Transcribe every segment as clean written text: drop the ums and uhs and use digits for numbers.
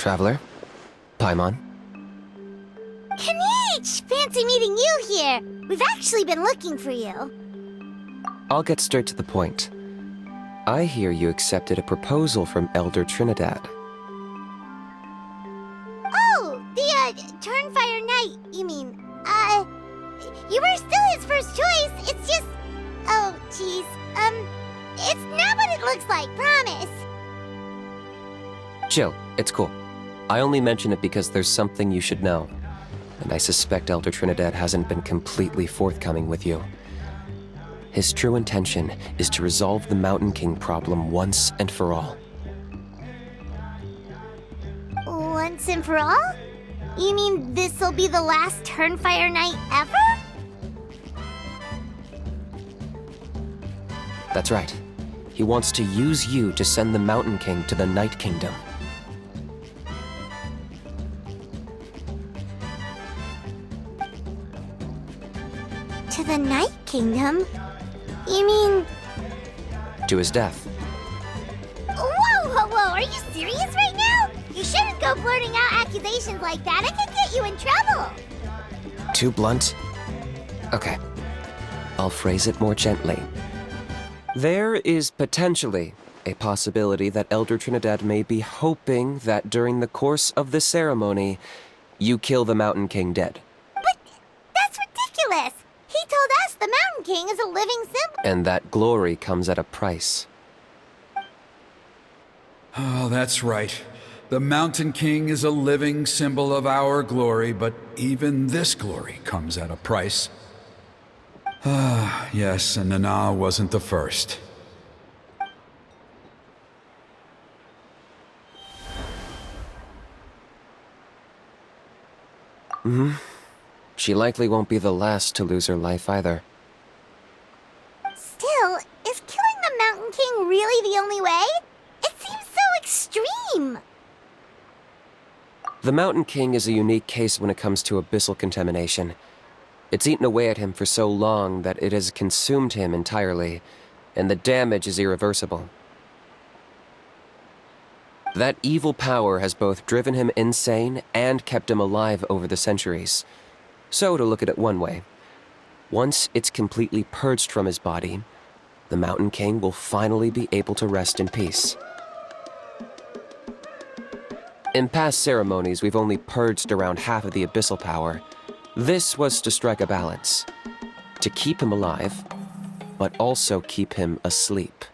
Traveler? Paimon? Kanichi! Fancy meeting you here! We've actually been looking for you. I'll get straight to the point. I hear you accepted a proposal from Elder Trinidad. Oh, the, Turnfire Knight, you mean. You were still his first choice, it's just... Oh, jeez. It's not what it looks like, promise. Chill, it's cool. I only mention it because there's something you should know. And I suspect Elder Trinidad hasn't been completely forthcoming with you. His true intention is to resolve the Mountain King problem once and for all. Once and for all? You mean this'll be the last Turnfire Knight ever? That's right. He wants to use you to send the Mountain King to the Night Kingdom. To the Night Kingdom? You mean... To his death. Whoa! Are you serious right now? You shouldn't go blurting out accusations like that. It could get you in trouble. Too blunt? Okay. I'll phrase it more gently. There is potentially a possibility that Elder Trinidad may be hoping that during the course of the ceremony, you kill the Mountain King dead. But that's ridiculous! He told us the Mountain King is a living symbol. And that glory comes at a price. Oh, that's right. The Mountain King is a living symbol of our glory, but even this glory comes at a price. Ah, yes, and Nana wasn't the first. She likely won't be the last to lose her life either. Still, is killing the Mountain King really the only way? It seems so extreme. The Mountain King is a unique case when it comes to abyssal contamination. It's eaten away at him for so long that it has consumed him entirely, and the damage is irreversible. That evil power has both driven him insane and kept him alive over the centuries. So, to look at it one way, once it's completely purged from his body, the Mountain King will finally be able to rest in peace. In past ceremonies, we've only purged around half of the abyssal power. This was to strike a balance, to keep him alive, but also keep him asleep.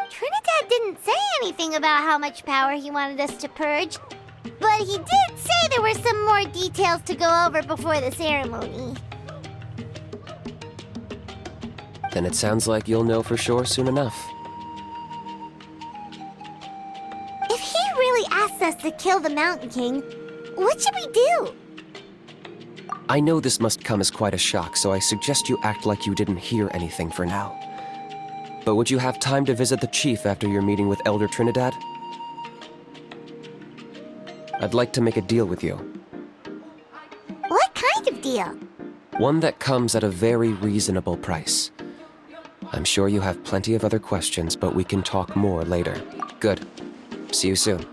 Trinidad didn't say anything about how much power he wanted us to purge, but he did say there were some more details to go over before the ceremony. Then it sounds like you'll know for sure soon enough. If he really asks us to kill the Mountain King, what should we do? I know this must come as quite a shock, so I suggest you act like you didn't hear anything for now. But would you have time to visit the chief after your meeting with Elder Trinidad? I'd like to make a deal with you. What kind of deal? One that comes at a very reasonable price. I'm sure you have plenty of other questions, but we can talk more later. Good. See you soon.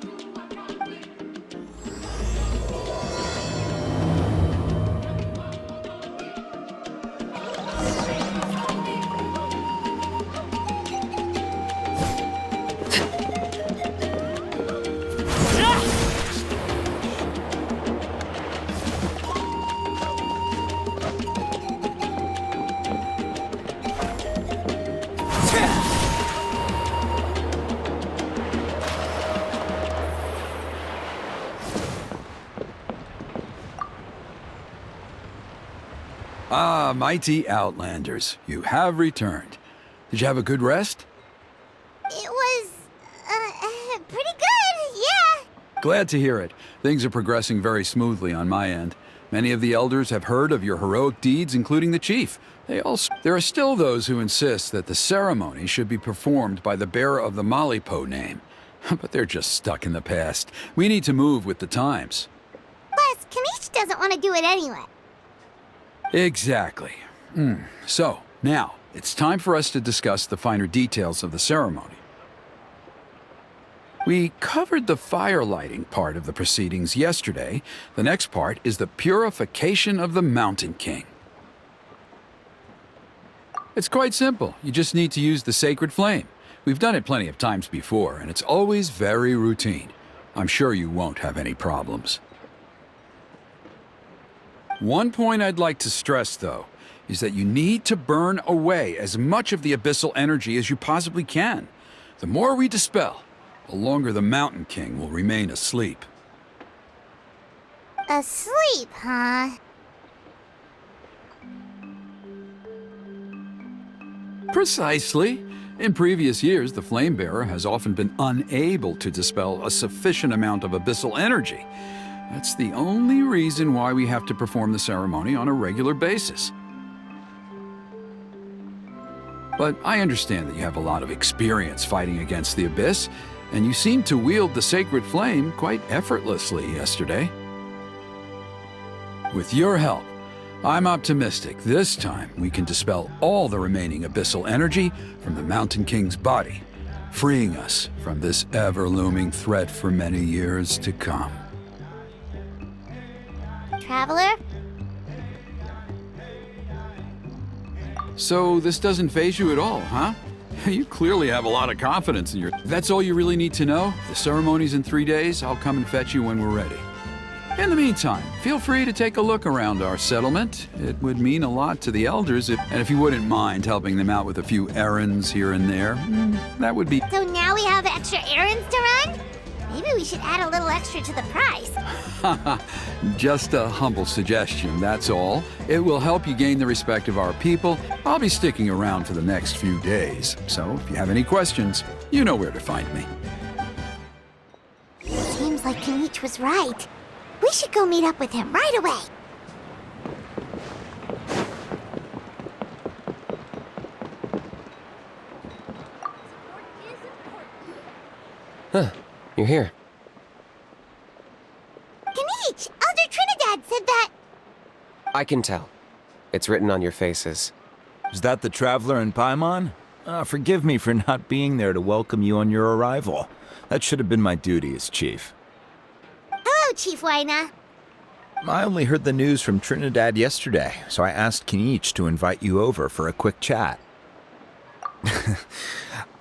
Ah, mighty Outlanders, you have returned. Did you have a good rest? It was, pretty good, yeah. Glad to hear it. Things are progressing very smoothly on my end. Many of the elders have heard of your heroic deeds, including the chief. There are still those who insist that the ceremony should be performed by the bearer of the Malipo name. But they're just stuck in the past. We need to move with the times. Plus, Kanichi doesn't want to do it anyway. Exactly. So, now, it's time for us to discuss the finer details of the ceremony. We covered the fire lighting part of the proceedings yesterday. The next part is the purification of the Mountain King. It's quite simple. You just need to use the sacred flame. We've done it plenty of times before, and it's always very routine. I'm sure you won't have any problems. One point I'd like to stress, though, is that you need to burn away as much of the abyssal energy as you possibly can. The more we dispel, the longer the Mountain King will remain asleep. Asleep, huh? Precisely. In previous years, the Flame Bearer has often been unable to dispel a sufficient amount of abyssal energy. That's the only reason why we have to perform the ceremony on a regular basis. But I understand that you have a lot of experience fighting against the Abyss, and you seemed to wield the sacred flame quite effortlessly yesterday. With your help, I'm optimistic this time we can dispel all the remaining abyssal energy from the Mountain King's body, freeing us from this ever-looming threat for many years to come. Traveler? So this doesn't faze you at all, huh? You clearly have a lot of confidence in your... That's all you really need to know? The ceremony's in 3 days. I'll come and fetch you when we're ready. In the meantime, feel free to take a look around our settlement. It would mean a lot to the elders, and if you wouldn't mind helping them out with a few errands here and there, that would be... So now we have extra errands to run? Maybe we should add a little extra to the price. Just a humble suggestion, that's all. It will help you gain the respect of our people. I'll be sticking around for the next few days, so if you have any questions, you know where to find me. Seems like Kinich was right. We should go meet up with him right away. Huh, you're here. Kinich! Elder Trinidad said that... I can tell. It's written on your faces. Is that the Traveler in Paimon? Forgive me for not being there to welcome you on your arrival. That should have been my duty as chief. Hello, Chief Waina. I only heard the news from Trinidad yesterday, so I asked Kinich to invite you over for a quick chat.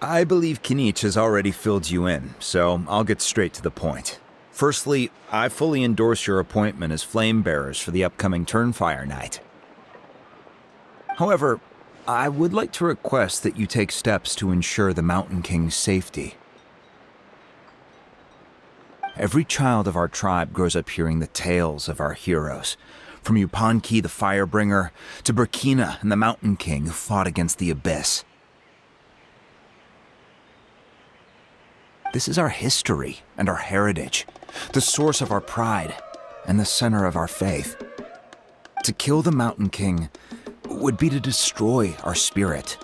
I believe Kinich has already filled you in, so I'll get straight to the point. Firstly, I fully endorse your appointment as flame bearers for the upcoming Turnfire Night. However, I would like to request that you take steps to ensure the Mountain King's safety. Every child of our tribe grows up hearing the tales of our heroes, from Yupanqui the Firebringer to Burkina and the Mountain King who fought against the Abyss. This is our history and our heritage, the source of our pride and the center of our faith. To kill the Mountain King would be to destroy our spirit.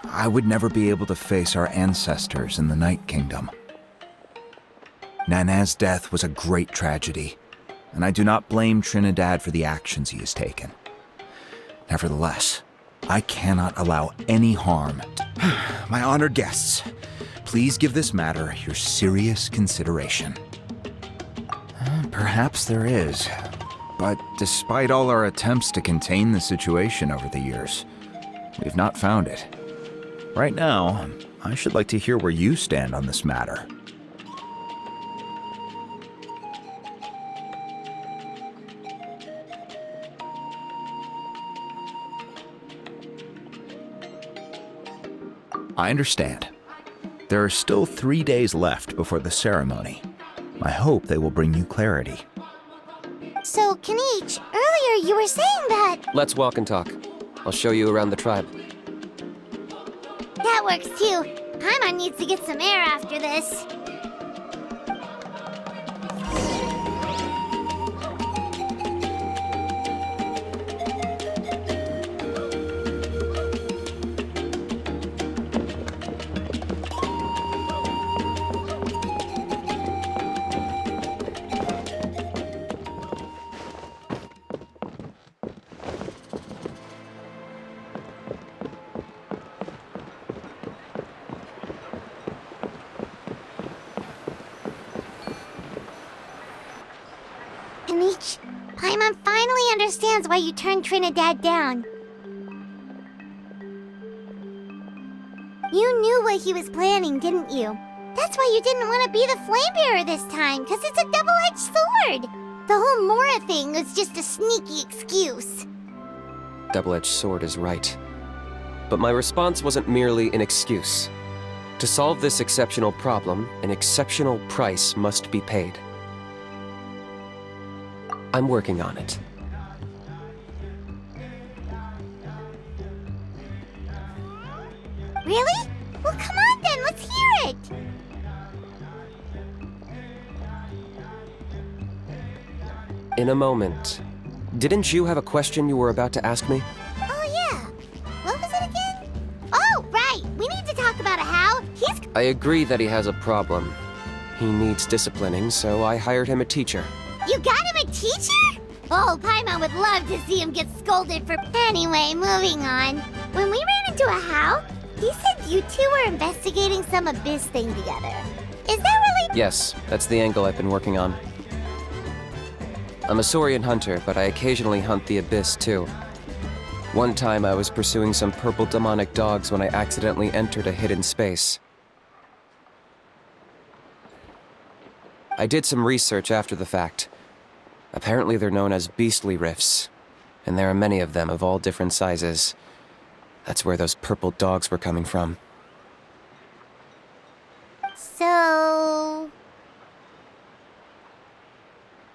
I would never be able to face our ancestors in the Night Kingdom. Nana's death was a great tragedy, and I do not blame Trinidad for the actions he has taken. Nevertheless, I cannot allow any harm. My honored guests, please give this matter your serious consideration. Perhaps there is, but despite all our attempts to contain the situation over the years, we've not found it. Right now, I should like to hear where you stand on this matter. I understand. There are still 3 days left before the ceremony. I hope they will bring you clarity. So, Kinich, earlier you were saying that... Let's walk and talk. I'll show you around the tribe. That works too. Paimon needs to get some air after this. Paimon finally understands why you turned Trinidad down. You knew what he was planning, didn't you? That's why you didn't want to be the flame bearer this time, because it's a double-edged sword. The whole Mora thing was just a sneaky excuse. Double-edged sword is right. But my response wasn't merely an excuse. To solve this exceptional problem, an exceptional price must be paid. I'm working on it. Really? Well, come on then, let's hear it! In a moment. Didn't you have a question you were about to ask me? Oh yeah. What was it again? Oh, right! We need to talk about how he's... I agree that he has a problem. He needs disciplining, so I hired him a teacher. You got him a teacher? Oh, Paimon would love to see him get scolded for... Anyway, moving on. When we ran into a how, he said you two were investigating some abyss thing together. Is that really... Yes, that's the angle I've been working on. I'm a Saurian hunter, but I occasionally hunt the abyss too. One time I was pursuing some purple demonic dogs when I accidentally entered a hidden space. I did some research after the fact. Apparently they're known as beastly rifts, and there are many of them of all different sizes. That's where those purple dogs were coming from.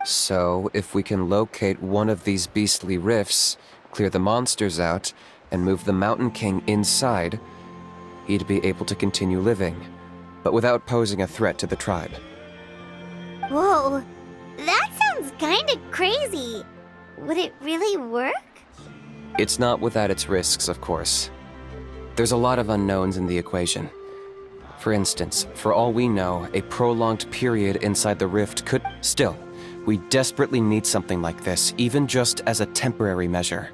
So, if we can locate one of these beastly rifts, clear the monsters out, and move the Mountain King inside, he'd be able to continue living, but without posing a threat to the tribe. Whoa, that sounds kinda crazy. Would it really work? It's not without its risks, of course. There's a lot of unknowns in the equation. For instance, for all we know, a prolonged period inside the rift could... Still, we desperately need something like this, even just as a temporary measure.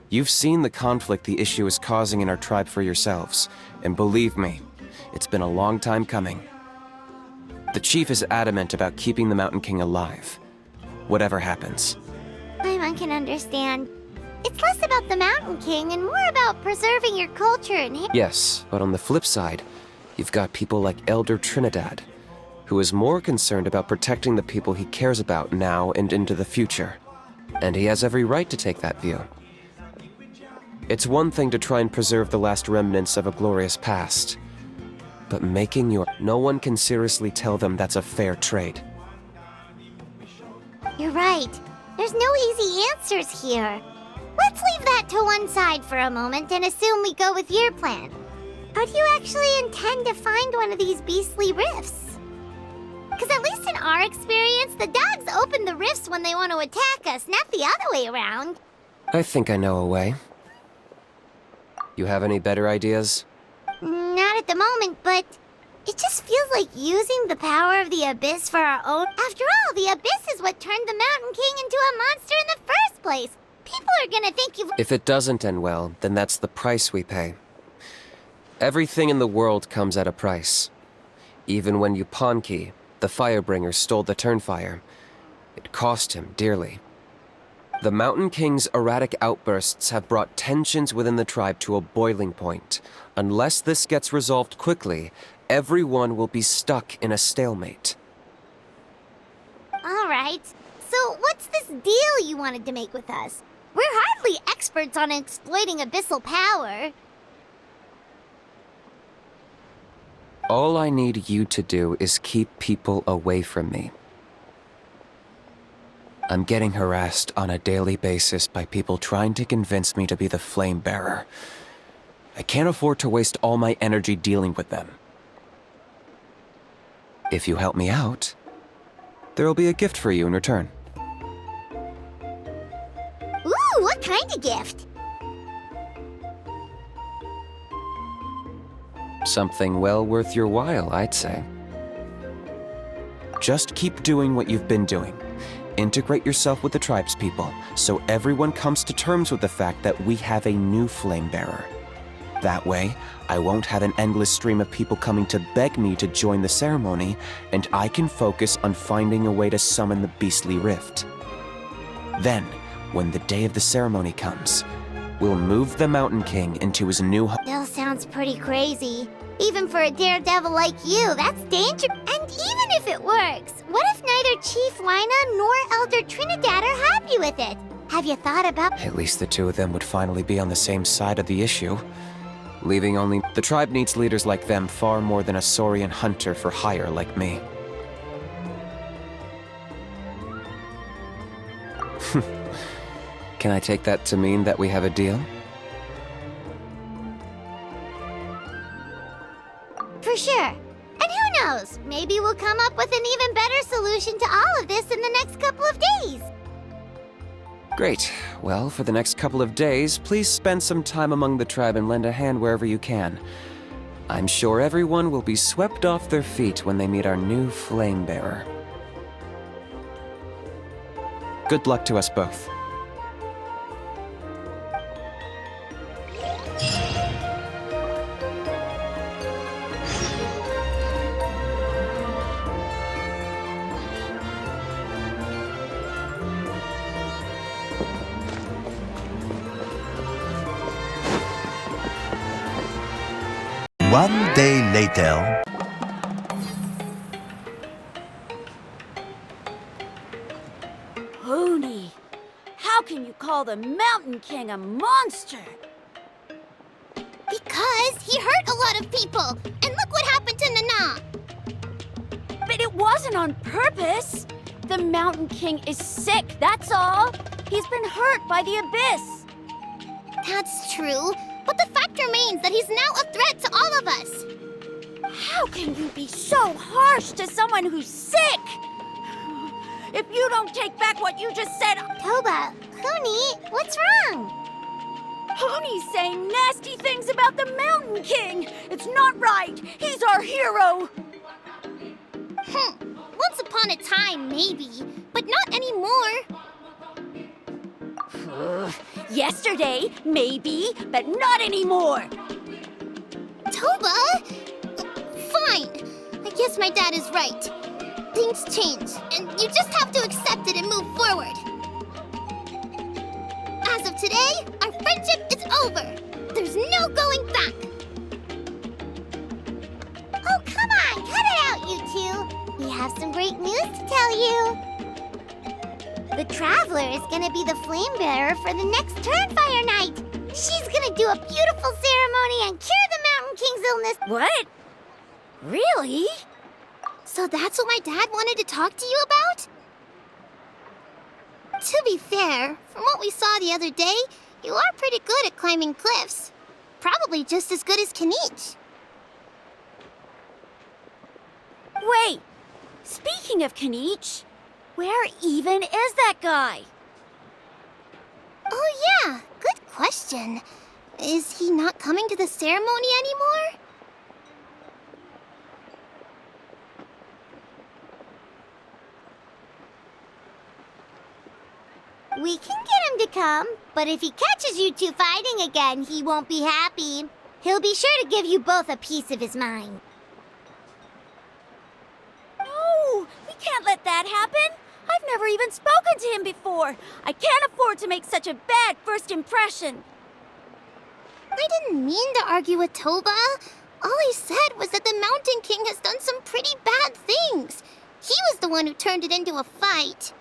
You've seen the conflict the issue is causing in our tribe for yourselves, and believe me, it's been a long time coming. The chief is adamant about keeping the Mountain King alive, whatever happens. Paimon can understand. It's less about the Mountain King and more about preserving your culture and... Yes, but on the flip side, you've got people like Elder Trinidad, who is more concerned about protecting the people he cares about now and into the future. And he has every right to take that view. It's one thing to try and preserve the last remnants of a glorious past, but making your... No one can seriously tell them that's a fair trade. You're right. There's no easy answers here. Let's leave that to one side for a moment and assume we go with your plan. How do you actually intend to find one of these beastly rifts? Because at least in our experience, the dogs open the rifts when they want to attack us, not the other way around. I think I know a way. You have any better ideas? Not at the moment, but it just feels like using the power of the Abyss for our own. After all, the Abyss is what turned the Mountain King into a monster in the first place. People are gonna think you've... If it doesn't end well, then that's the price we pay. Everything in the world comes at a price. Even when Yupanqui, the Firebringer, stole the Turnfire, it cost him dearly. The Mountain King's erratic outbursts have brought tensions within the tribe to a boiling point. Unless this gets resolved quickly, everyone will be stuck in a stalemate. All right. So what's this deal you wanted to make with us? We're hardly experts on exploiting abyssal power. All I need you to do is keep people away from me. I'm getting harassed on a daily basis by people trying to convince me to be the flame bearer. I can't afford to waste all my energy dealing with them. If you help me out, there'll be a gift for you in return. Ooh, what kind of gift? Something well worth your while, I'd say. Just keep doing what you've been doing. Integrate yourself with the tribespeople, so everyone comes to terms with the fact that we have a new flame bearer. That way, I won't have an endless stream of people coming to beg me to join the ceremony, and I can focus on finding a way to summon the beastly rift. Then, when the day of the ceremony comes, we'll move the Mountain King into his new home. Still sounds pretty crazy. Even for a daredevil like you, that's dangerous. And even if it works, what if neither Chief Lina nor Elder Trinidad are happy with it? Have you thought about— At least the two of them would finally be on the same side of the issue. Leaving only— The tribe needs leaders like them far more than a Saurian hunter for hire like me. Can I take that to mean that we have a deal? For sure. And who knows, maybe we'll come up with an even better solution to all of this in the next couple of days. Great. Well, for the next couple of days, please spend some time among the tribe and lend a hand wherever you can. I'm sure everyone will be swept off their feet when they meet our new flame bearer. Good luck to us both. One day later. Hoonie, how can you call the Mountain King a monster? Because he hurt a lot of people, and look what happened to Nana. But it wasn't on purpose. The Mountain King is sick, that's all. He's been hurt by the abyss. That's true, but the fact remains that he's now a threat to all of us. How can you be so harsh to someone who's sick? If you don't take back what you just said, Toba, Hoonie, what's wrong? Hoonie's saying nasty things about the Mountain King. It's not right. He's our hero. Once upon a time, maybe, but not anymore. Yesterday, maybe, but not anymore. Toba? Fine. I guess my dad is right. Things change, and you just have to accept it and move forward. As of today, our friendship is over. There's no going back. Oh, come on, cut it out, you two. We have some great news to tell you. The Traveler is gonna be the flame bearer for the next Turnfire night. She's gonna do a beautiful ceremony and cure the Mountain King's illness. What? Really? So that's what my dad wanted to talk to you about? To be fair, from what we saw the other day, you are pretty good at climbing cliffs. Probably just as good as Kanich. Wait, speaking of Kanich, where even is that guy? Oh yeah, good question. Is he not coming to the ceremony anymore? We can get him to come, but if he catches you two fighting again, he won't be happy. He'll be sure to give you both a piece of his mind. No, we can't let that happen. I've never even spoken to him before. I can't afford to make such a bad first impression. I didn't mean to argue with Toba. All I said was that the Mountain King has done some pretty bad things. He was the one who turned it into a fight.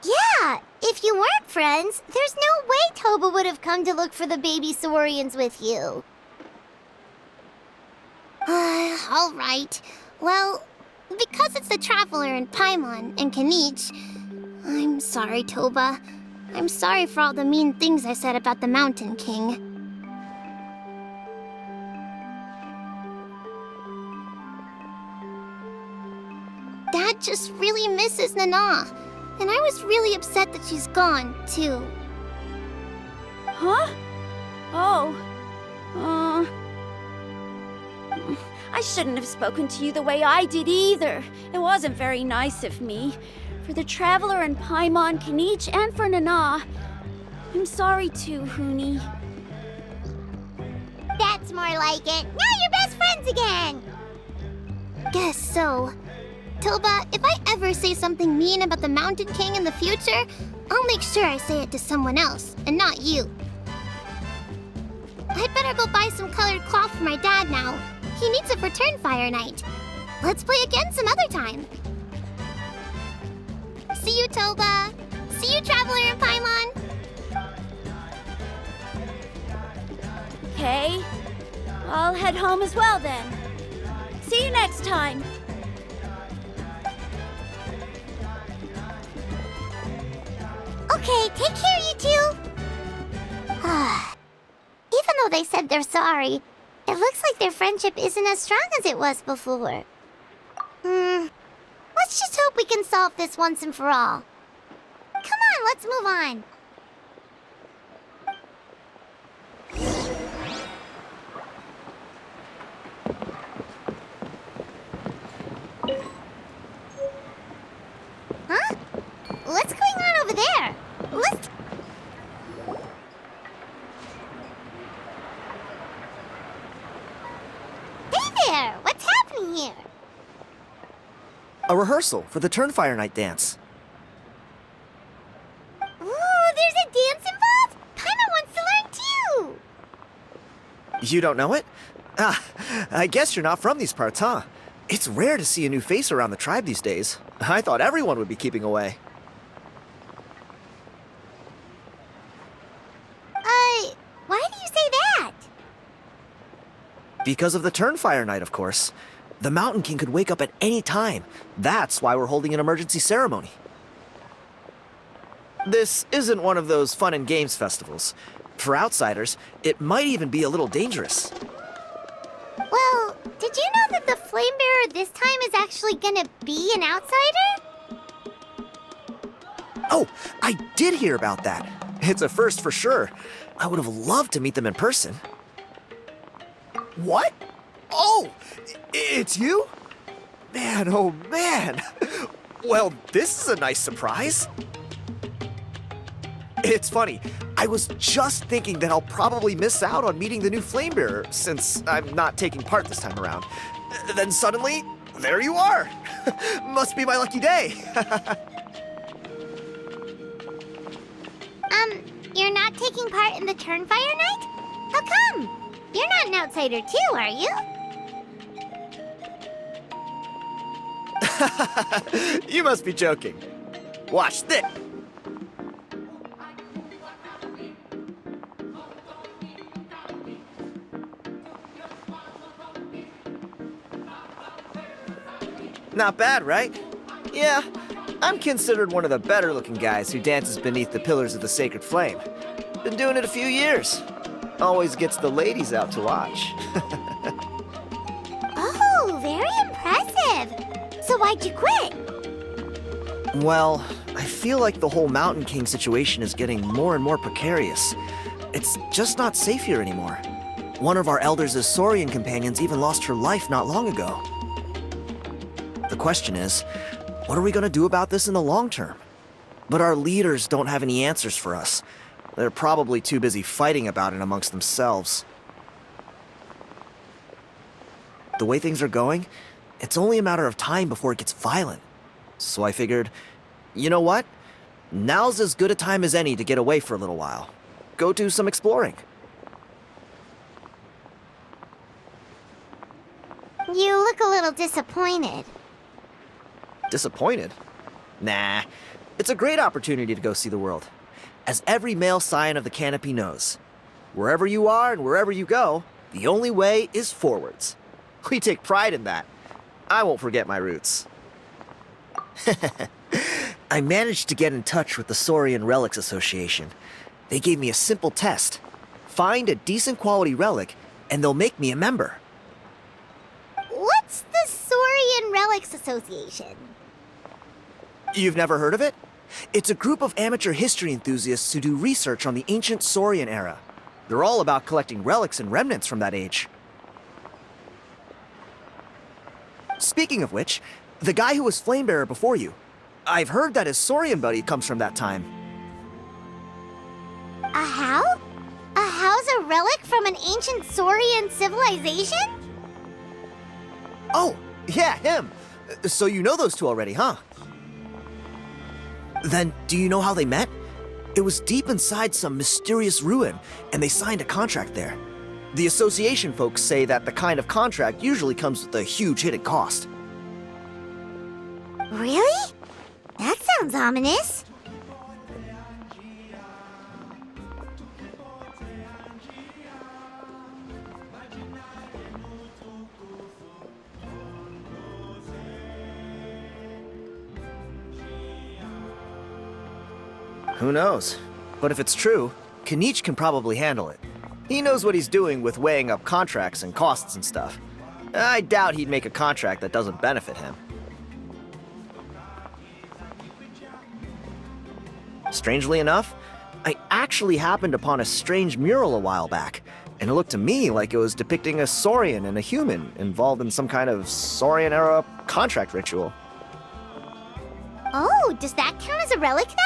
Yeah, if you weren't friends, there's no way Toba would have come to look for the baby Saurians with you. All right. Well, because it's the Traveler and Paimon and Kanich, I'm sorry, Toba. I'm sorry for all the mean things I said about the Mountain King. Dad just really misses Nana. And I was really upset that she's gone, too. Huh? Oh. I shouldn't have spoken to you the way I did either. It wasn't very nice of me. For the Traveler and Paimon, Kanich, and for Nana. I'm sorry too, Hoonie. more like it. Now you're best friends again. Guess so. Toba, if I ever say something mean about the Mountain King in the future, I'll make sure I say it to someone else, and not you. I'd better go buy some colored cloth for my dad now. He needs it for Turnfire Night. Let's play again some other time. See you, Toba. See you, Traveler and Paimon. Okay. I'll head home as well then. See you next time. Okay, take care, you two. Even though they said they're sorry, it looks like their friendship isn't as strong as it was before. Let's just hope we can solve this once and for all. Come on, let's move on. Huh? What's going on over there? Let's... Hey there! What's happening here? A rehearsal for the Turnfire Night dance. Ooh, there's a dance involved? Paimon wants to learn too! You don't know it? Ah, I guess you're not from these parts, huh? It's rare to see a new face around the tribe these days. I thought everyone would be keeping away. Why do you say that? Because of the Turnfire Night, of course. The Mountain King could wake up at any time. That's why we're holding an emergency ceremony. This isn't one of those fun and games festivals. For outsiders, it might even be a little dangerous. Well, did you know that the Flame Bearer this time is actually gonna be an outsider? Oh, I did hear about that. It's a first for sure. I would have loved to meet them in person. What? Oh, it's you? Man, oh man. Well, this is a nice surprise. It's funny. I was just thinking that I'll probably miss out on meeting the new Flamebearer since I'm not taking part this time around. Then suddenly, there you are. Must be my lucky day. You're not taking part in the Turnfire Night? How come? You're not an outsider too, are you? You must be joking. Watch this. Not bad, right? Yeah, I'm considered one of the better-looking guys who dances beneath the pillars of the sacred flame. Been doing it a few years. Always gets the ladies out to watch. Oh, very impressive. So why'd you quit? Well, I feel like the whole Mountain King situation is getting more and more precarious. It's just not safe here anymore. One of our elders' Saurian companions even lost her life not long ago. The question is, what are we going to do about this in the long term? But our leaders don't have any answers for us. They're probably too busy fighting about it amongst themselves. The way things are going, it's only a matter of time before it gets violent. So I figured, you know what? Now's as good a time as any to get away for a little while. Go do some exploring. You look a little disappointed. Disappointed? Nah, it's a great opportunity to go see the world. As every male scion of the canopy knows, wherever you are and wherever you go, the only way is forwards. We take pride in that. I won't forget my roots. I managed to get in touch with the Saurian Relics Association. They gave me a simple test. Find a decent quality relic, and they'll make me a member. What's the Saurian Relics Association? You've never heard of it? It's a group of amateur history enthusiasts who do research on the ancient Saurian era. They're all about collecting relics and remnants from that age. Speaking of which, the guy who was Flamebearer before you, I've heard that his Saurian buddy comes from that time. A how? A how's a relic from an ancient Saurian civilization? Oh, yeah, him. So you know those two already, huh? Then, do you know how they met? It was deep inside some mysterious ruin, and they signed a contract there. The association folks say that the kind of contract usually comes with a huge hidden cost. Really? That sounds ominous. Who knows? But if it's true, Kanich can probably handle it. He knows what he's doing with weighing up contracts and costs and stuff. I doubt he'd make a contract that doesn't benefit him. Strangely enough, I actually happened upon a strange mural a while back, and it looked to me like it was depicting a Saurian and a human involved in some kind of Saurian-era contract ritual. Oh, does that count as a relic then?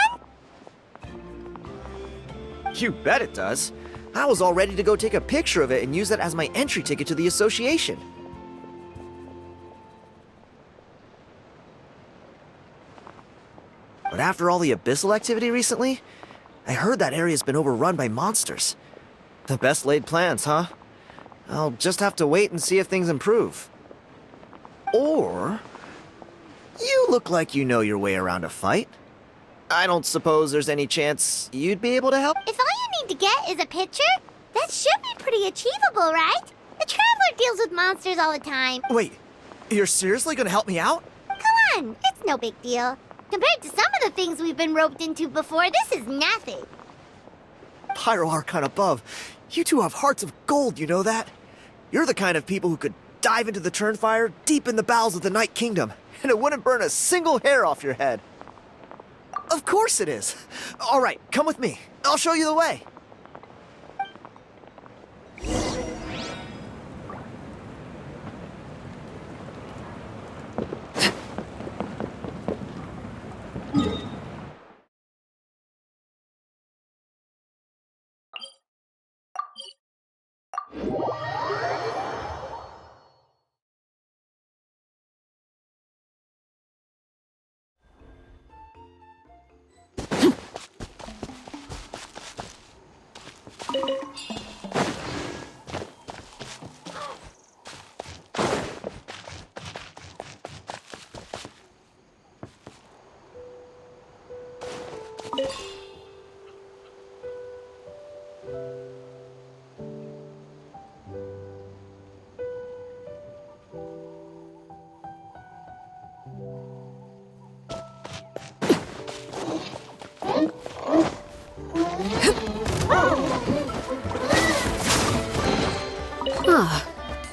You bet it does. I was all ready to go take a picture of it and use that as my entry ticket to the association. But after all the abyssal activity recently, I heard that area's been overrun by monsters. The best laid plans, huh? I'll just have to wait and see if things improve. Or... you look like you know your way around a fight. I don't suppose there's any chance you'd be able to help? If all you need to get is a picture, that should be pretty achievable, right? The Traveler deals with monsters all the time. Wait, you're seriously gonna help me out? Come on, it's no big deal. Compared to some of the things we've been roped into before, this is nothing. Pyro Archon above, you two have hearts of gold, you know that? You're the kind of people who could dive into the Turnfire deep in the bowels of the Night Kingdom, and it wouldn't burn a single hair off your head. Of course it is. All right, come with me. I'll show you the way.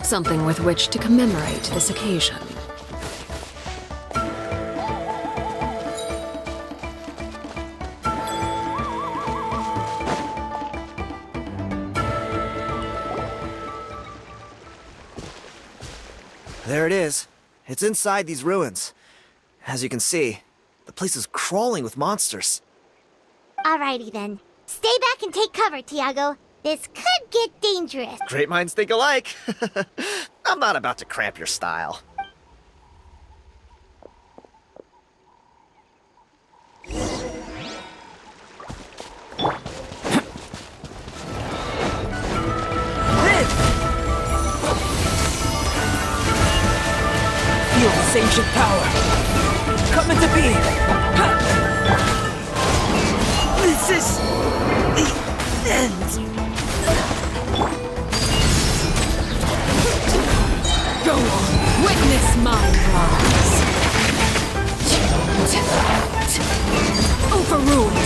Something with which to commemorate this occasion. There it is. It's inside these ruins. As you can see, the place is crawling with monsters. Alrighty then. Stay back and take cover, Tiago. This could get dangerous. Great minds think alike. I'm not about to cramp your style. Feel this ancient power. Come into being. This is the end. Go on, witness my rise. Overruled.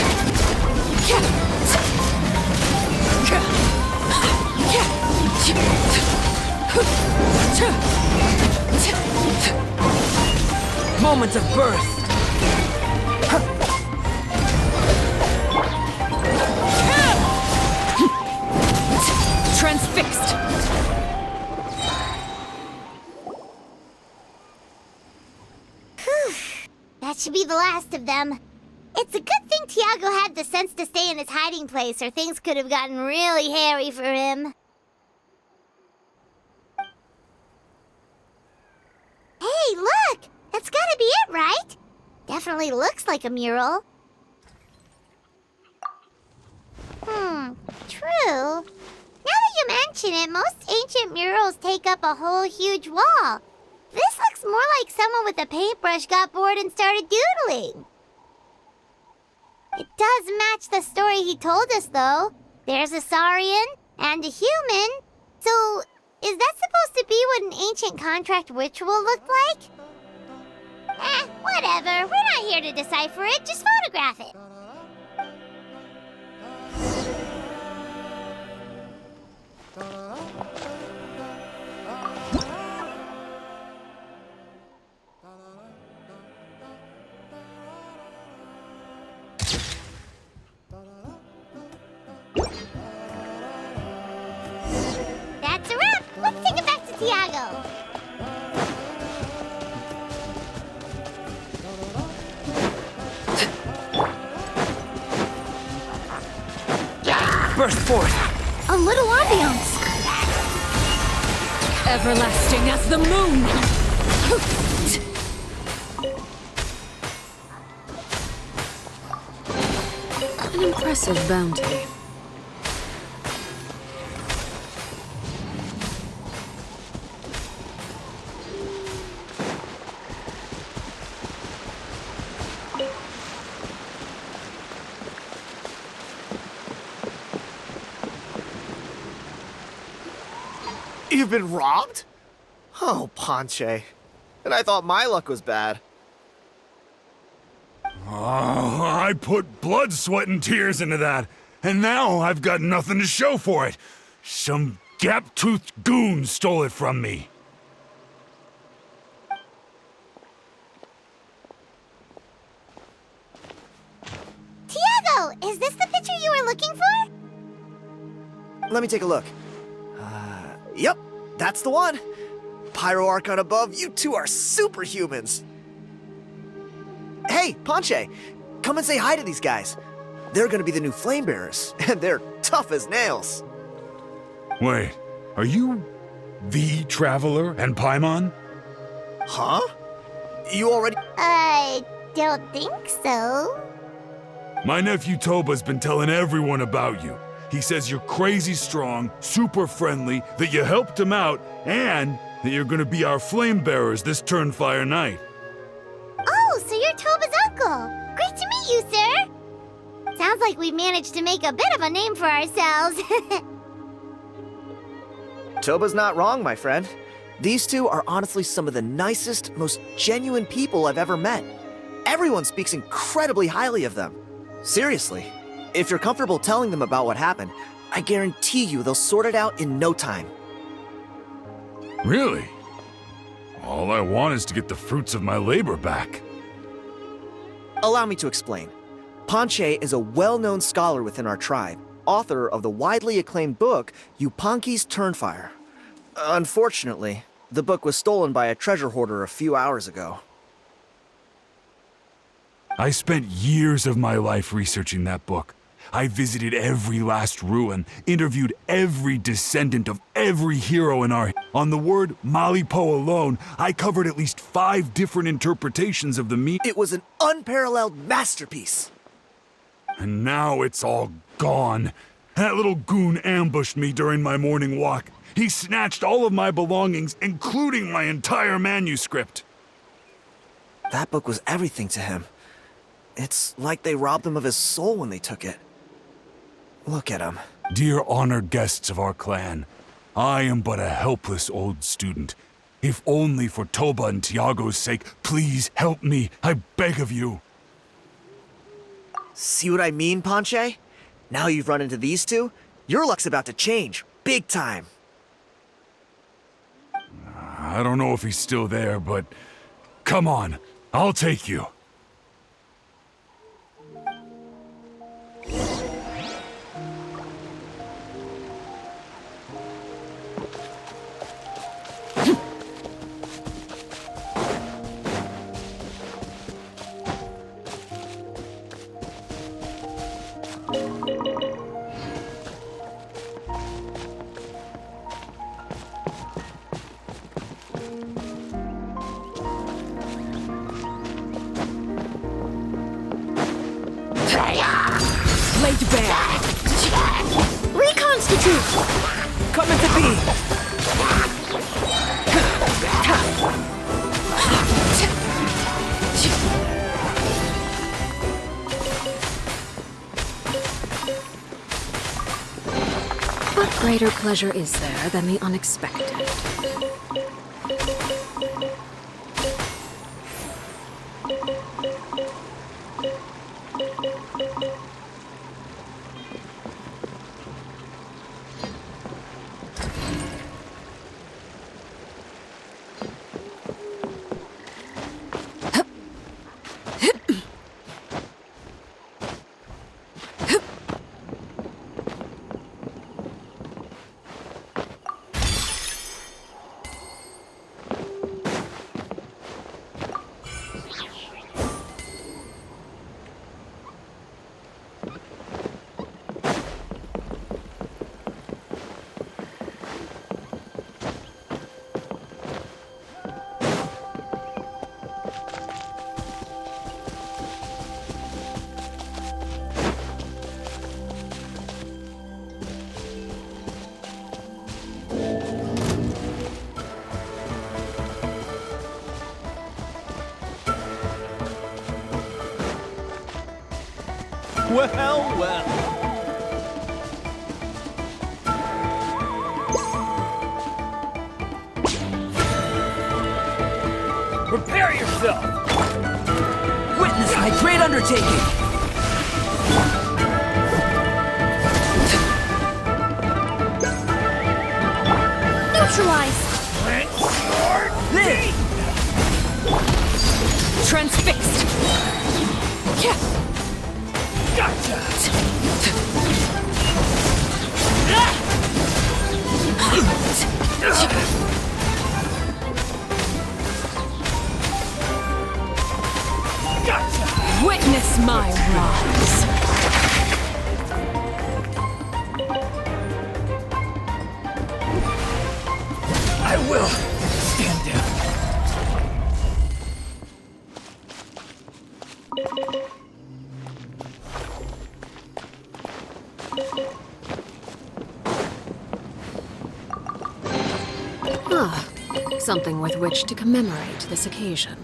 Moment of birth. Transfixed. That should be the last of them. It's a good thing Tiago had the sense to stay in his hiding place, or things could have gotten really hairy for him. Hey, look! That's gotta be it, right? Definitely looks like a mural. True. Now that you mention it, most ancient murals take up a whole huge wall. This looks more like someone with a paintbrush got bored and started doodling. It does match the story he told us, though. There's a Saurian and a human. So, is that supposed to be what an ancient contract ritual looked like? Whatever. We're not here to decipher it. Just photograph it. That's a wrap. Let's take it back to Tiago. Burst forth! A little ambiance. Everlasting as the moon! An impressive bounty. You've been robbed? Oh, Ponche. And I thought my luck was bad. Oh, I put blood, sweat, and tears into that, and now I've got nothing to show for it. Some gap-toothed goon stole it from me. Tiago, is this the picture you were looking for? Let me take a look. Yep, that's the one. Pyro Archon above, you two are superhumans. Hey, Ponche, come and say hi to these guys. They're gonna be the new flame bearers, and they're tough as nails. Wait, are you the Traveler and Paimon? Huh? You already— I don't think so. My nephew Toba's been telling everyone about you. He says you're crazy strong, super friendly, that you helped him out, and that you're gonna be our flame bearers this Turnfire night. Oh, so you're Toba's uncle. Great to meet you, sir. Sounds like we've managed to make a bit of a name for ourselves. Toba's not wrong, my friend. These two are honestly some of the nicest, most genuine people I've ever met. Everyone speaks incredibly highly of them. Seriously. If you're comfortable telling them about what happened, I guarantee you they'll sort it out in no time. Really? All I want is to get the fruits of my labor back. Allow me to explain. Ponche is a well-known scholar within our tribe, author of the widely acclaimed book, Yupanqui's Turnfire. Unfortunately, the book was stolen by a treasure hoarder a few hours ago. I spent years of my life researching that book. I visited every last ruin, interviewed every descendant of every hero in our— On the word Malipo alone, I covered at least 5 different interpretations of the meaning. It was an unparalleled masterpiece. And now it's all gone. That little goon ambushed me during my morning walk. He snatched all of my belongings, including my entire manuscript. That book was everything to him. It's like they robbed him of his soul when they took it. Look at him. Dear honored guests of our clan, I am but a helpless old student. If only for Toba and Tiago's sake, please help me, I beg of you. See what I mean, Ponche? Now you've run into these two, your luck's about to change, big time. I don't know if he's still there, but come on, I'll take you. Laid bare. Reconstitute! Come into being! What greater pleasure is there than the unexpected? Well, well. Prepare yourself! Witness my great undertaking! Neutralize! Live! Transfixed! Gotcha! Gotcha! Witness my rise! I will stand down. Ah, something with which to commemorate this occasion.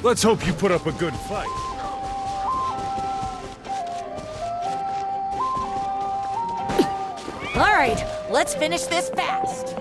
Let's hope you put up a good fight. All right, let's finish this fast.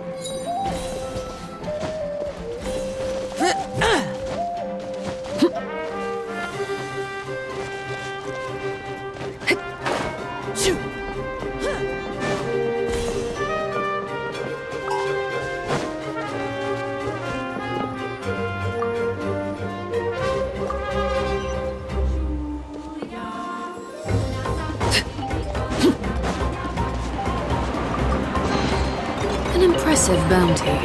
An impressive bounty.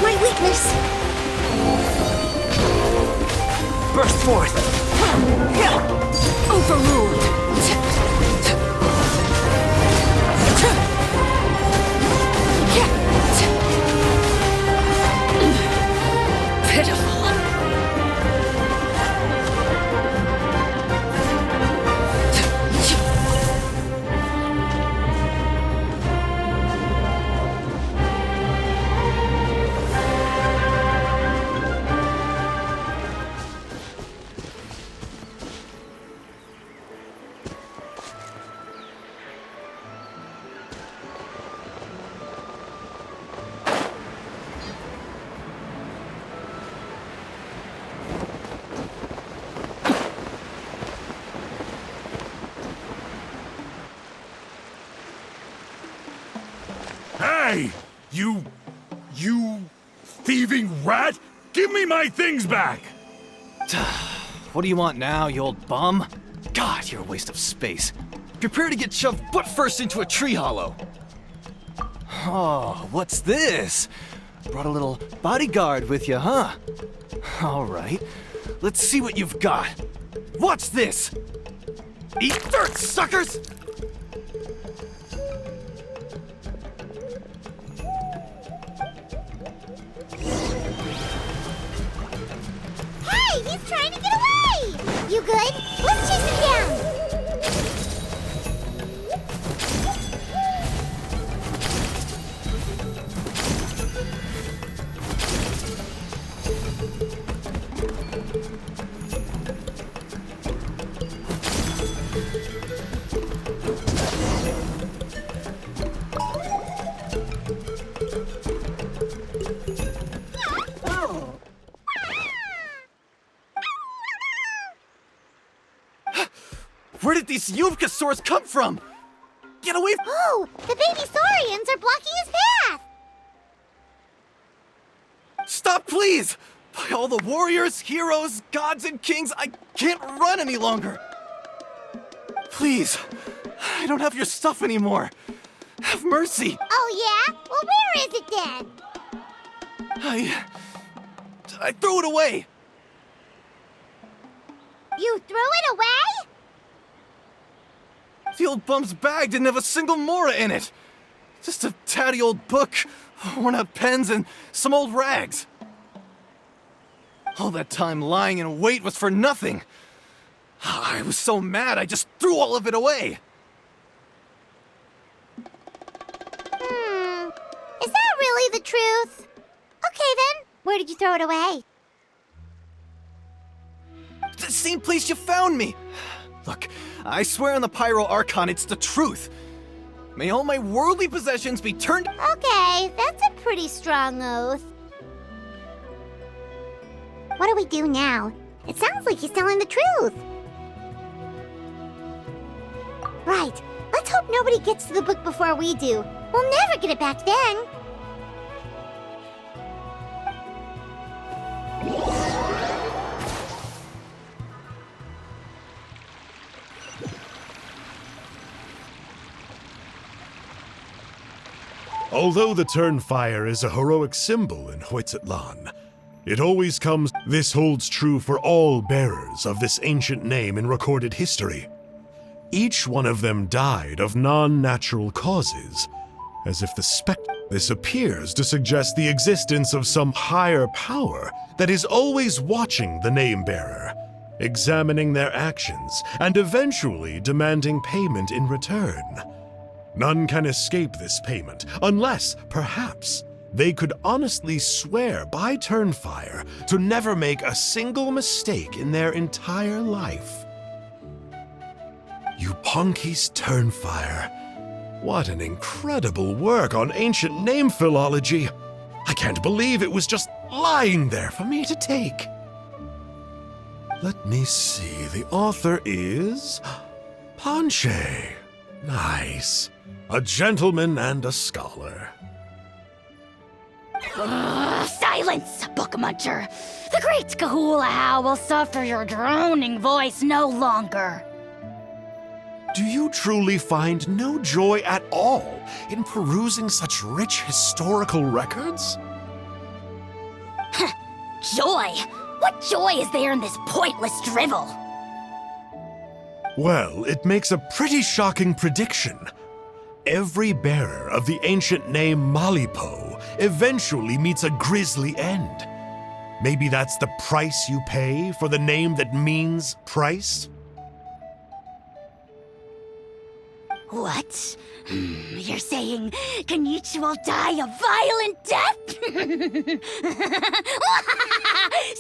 My weakness! Burst forth! Overruled! Pitiful! Hey! You thieving rat! Give me my things back! What do you want now, you old bum? God, you're a waste of space. Prepare to get shoved butt first into a tree hollow. Oh, what's this? Brought a little bodyguard with you, huh? All right, let's see what you've got. What's this? Eat dirt, suckers! Hey, he's trying to get away! You good? Let's chase him down! Where did these Yuvka come from? Get away! Oh, the baby saurians are blocking his path! Stop, please! By all the warriors, heroes, gods, and kings, I can't run any longer! Please, I don't have your stuff anymore. Have mercy! Oh yeah? Well, where is it then? I threw it away! You threw it away? The old bum's bag didn't have a single mora in it! Just a tatty old book, worn out pens, and some old rags. All that time lying in wait was for nothing. I was so mad I just threw all of it away. Is that really the truth? Okay then, where did you throw it away? The same place you found me! Look, I swear on the Pyro Archon it's the truth. May all my worldly possessions be turned— Okay, that's a pretty strong oath. What do we do now? It sounds like he's telling the truth. Right, let's hope nobody gets to the book before we do. We'll never get it back then. Although the Turnfire is a heroic symbol in Hoytzatlan, it always comes— This holds true for all bearers of this ancient name in recorded history. Each one of them died of non-natural causes, as if the This appears to suggest the existence of some higher power that is always watching the name-bearer, examining their actions, and eventually demanding payment in return. None can escape this payment, unless, perhaps, they could honestly swear by Turnfire to never make a single mistake in their entire life. Yuponki's Turnfire. What an incredible work on ancient name philology. I can't believe it was just lying there for me to take. Let me see, the author is Panche. Nice. A gentleman and a scholar. Silence, book muncher! The great Kahulahow will suffer your droning voice no longer. Do you truly find no joy at all in perusing such rich historical records? Joy? What joy is there in this pointless drivel? Well, it makes a pretty shocking prediction. Every bearer of the ancient name Malipo eventually meets a grisly end. Maybe that's the price you pay for the name that means price? What? You're saying Kenichi will die a violent death?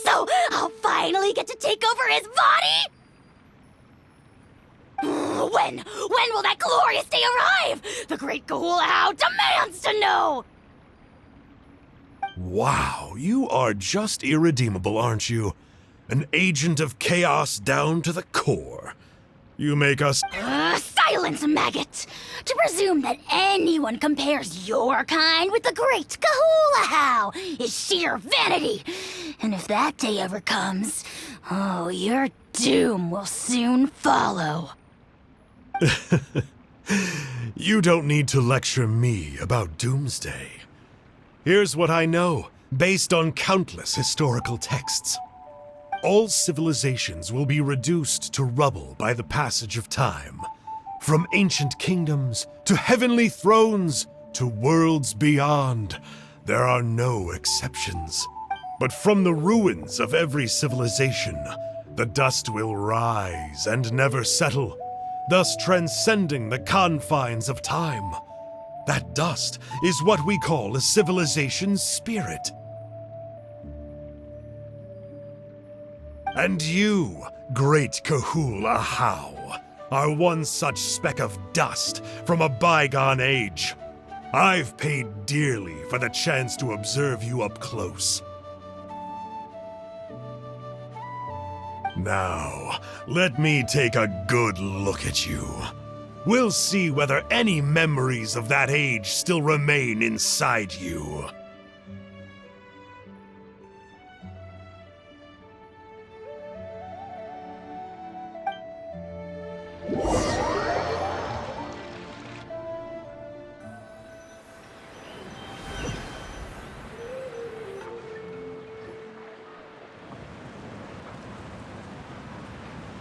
So I'll finally get to take over his body? When will that glorious day arrive? The great Kahulahow demands to know! Wow, you are just irredeemable, aren't you? An agent of chaos down to the core. You make us— Silence, maggot! To presume that anyone compares your kind with the great Kahula is sheer vanity. And if that day ever comes, oh, your doom will soon follow. You don't need to lecture me about doomsday. Here's what I know, based on countless historical texts. All civilizations will be reduced to rubble by the passage of time. From ancient kingdoms, to heavenly thrones, to worlds beyond, there are no exceptions. But from the ruins of every civilization, the dust will rise and never settle, thus transcending the confines of time. That dust is what we call a civilization's spirit. And you, great Kahula How, are one such speck of dust from a bygone age. I've paid dearly for the chance to observe you up close. Now, let me take a good look at you. We'll see whether any memories of that age still remain inside you.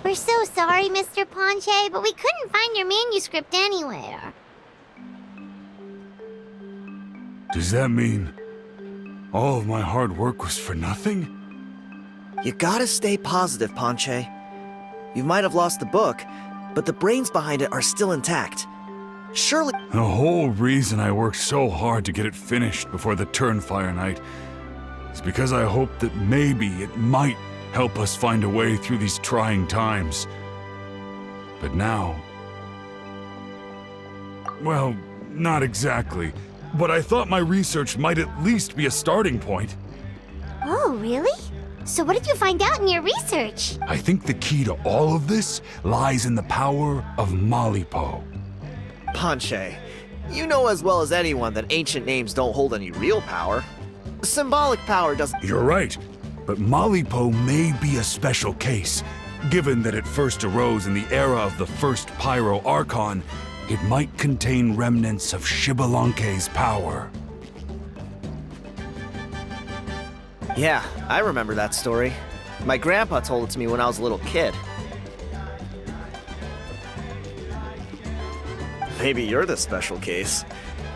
We're so sorry, Mr. Ponche, but we couldn't find your manuscript anywhere. Does that mean all of my hard work was for nothing? You gotta stay positive, Ponche. You might have lost the book, but the brains behind it are still intact. Surely— The whole reason I worked so hard to get it finished before the Turnfire night is because I hoped that maybe it might help us find a way through these trying times. But now— well, not exactly. But I thought my research might at least be a starting point. Oh, really? So what did you find out in your research? I think the key to all of this lies in the power of Malipo. Ponche, you know as well as anyone that ancient names don't hold any real power. Symbolic power doesn't— You're right, but Malipo may be a special case. Given that it first arose in the era of the first Pyro Archon, it might contain remnants of Xbalanque's power. Yeah, I remember that story. My grandpa told it to me when I was a little kid. Maybe you're the special case.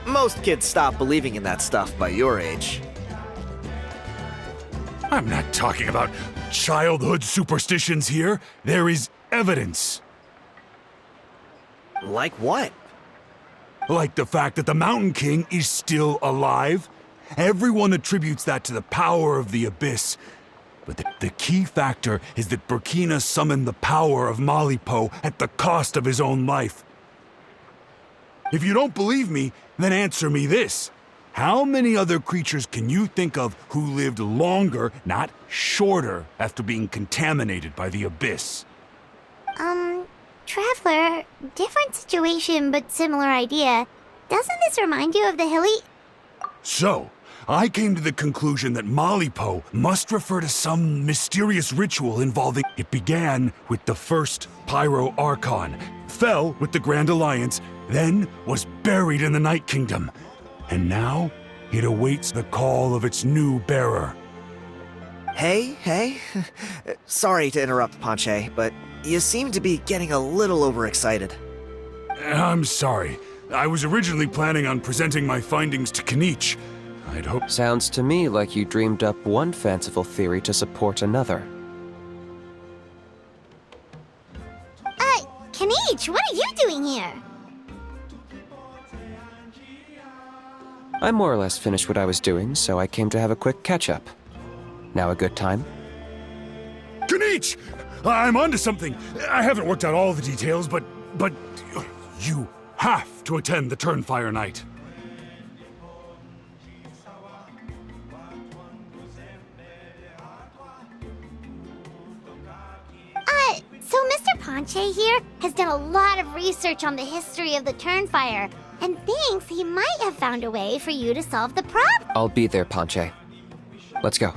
Most kids stop believing in that stuff by your age. I'm not talking about childhood superstitions here. There is evidence. Like what? Like the fact that the Mountain King is still alive. Everyone attributes that to the power of the Abyss. But the key factor is that Burkina summoned the power of Malipo at the cost of his own life. If you don't believe me, then answer me this. How many other creatures can you think of who lived longer, not shorter, after being contaminated by the Abyss? Traveler, different situation but similar idea. Doesn't this remind you of the hilly— So, I came to the conclusion that Malipo must refer to some mysterious ritual involving— It began with the first Pyro Archon, fell with the Grand Alliance, then was buried in the Night Kingdom. And now, it awaits the call of its new bearer. Hey. Sorry to interrupt, Ponche, but you seem to be getting a little overexcited. I'm sorry. I was originally planning on presenting my findings to Kinich. I'd hoped— Sounds to me like you dreamed up one fanciful theory to support another. Kinich, what are you doing here? I more or less finished what I was doing, so I came to have a quick catch-up. Now a good time? Kinich! I'm onto something. I haven't worked out all the details, but you have to attend the Turnfire night. So Mr. Ponche here has done a lot of research on the history of the Turnfire, and thinks he might have found a way for you to solve the problem. I'll be there, Ponche. Let's go.